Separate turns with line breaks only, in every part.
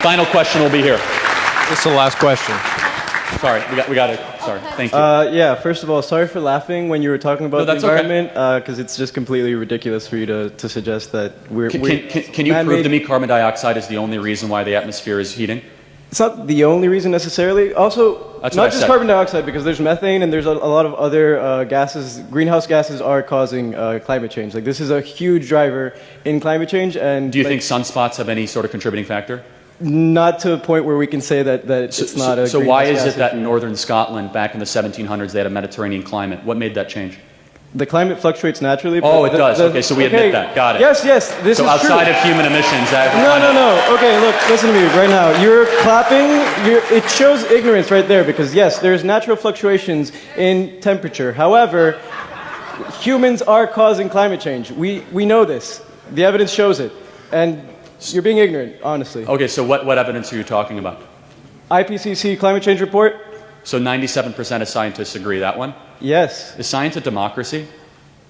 Final question will be here.
This is the last question.
Sorry, we got it. Sorry, thank you.
Yeah, first of all, sorry for laughing when you were talking about the environment, because it's just completely ridiculous for you to suggest that we're...
Can you prove to me carbon dioxide is the only reason why the atmosphere is heating?
It's not the only reason necessarily. Also, not just carbon dioxide, because there's methane and there's a lot of other gases. Greenhouse gases are causing climate change. Like, this is a huge driver in climate change. And
do you think sunspots have any sort of contributing factor?
Not to a point where we can say that it's not a.
So why is it that in northern Scotland, back in the 1700s, they had a Mediterranean climate? What made that change?
The climate fluctuates naturally.
Oh, it does. Okay, so we admit that. Got it.
Yes, this is true.
So outside of human emissions,
No. Okay, look, listen to me right now. You're clapping. It shows ignorance right there, because yes, there's natural fluctuations in temperature. However, humans are causing climate change. We know this. The evidence shows it, and you're being ignorant, honestly.
Okay, so what evidence are you talking about?
IPCC climate change report.
So 97% of scientists agree. That one?
Yes.
Is science a democracy?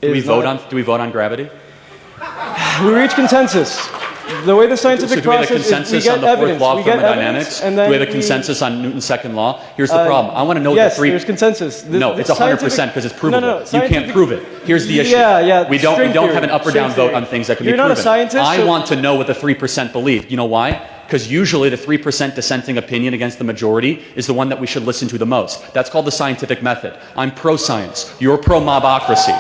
Do we vote on gravity?
We reach consensus. The way the scientific process is, we get evidence.
Do we have a consensus on the fourth law of thermodynamics? Do we have a consensus on Newton's second law? Here's the problem. I want to know
yes, there's consensus.
No, it's 100% because it's provable.
No,
you can't prove it. Here's the issue. We don't have an up or down vote on things that can be proven.
You're not a scientist.
I want to know what the 3% believe. You know why? Because usually the 3% dissenting opinion against the majority is the one that we should listen to the most. That's called the scientific method. I'm pro-science. You're pro-mobocracy.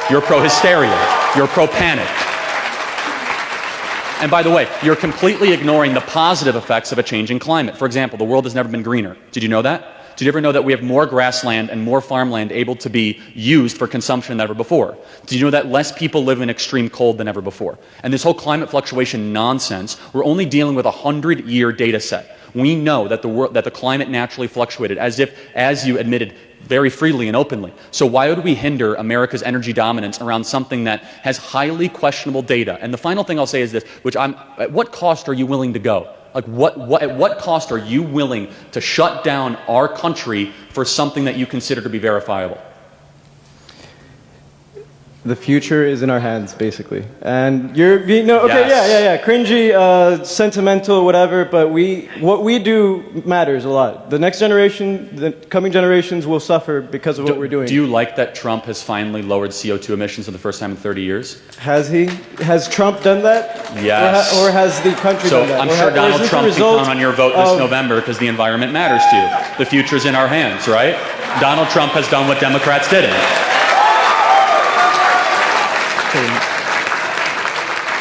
You're pro-hysteria. You're pro-panic. And by the way, you're completely ignoring the positive effects of a changing climate. For example, the world has never been greener. Did you know that? Did you ever know that we have more grassland and more farmland able to be used for consumption than ever before? Did you know that less people live in extreme cold than ever before? And this whole climate fluctuation nonsense, we're only dealing with a 100-year data set. We know that the climate naturally fluctuated, as you admitted very freely and openly. So why would we hinder America's energy dominance around something that has highly questionable data? And the final thing I'll say is this, at what cost are you willing to go? Like, at what cost are you willing to shut down our country for something that you consider to be verifiable?
The future is in our hands, basically. And you're being, cringy, sentimental, whatever, but what we do matters a lot. The next generation, the coming generations will suffer because of what we're doing.
Do you like that Trump has finally lowered CO2 emissions for the first time in 30 years?
Has he? Has Trump done that?
Yes.
Or has the country done that?
So I'm sure Donald Trump can count on your vote this November because the environment matters to you. The future's in our hands, right? Donald Trump has done what Democrats didn't.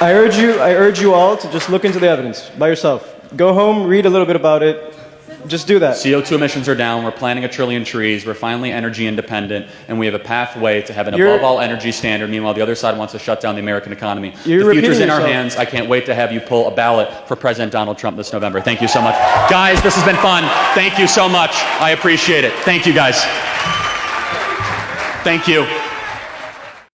I urge you all to just look into the evidence by yourself. Go home, read a little bit about it. Just do that.
CO2 emissions are down. We're planting 1 trillion trees. We're finally energy independent, and we have a pathway to have an above all energy standard. Meanwhile, the other side wants to shut down the American economy. The future's in our hands. I can't wait to have you pull a ballot for President Donald Trump this November. Thank you so much. Guys, this has been fun. Thank you so much. I appreciate it. Thank you, guys. Thank you.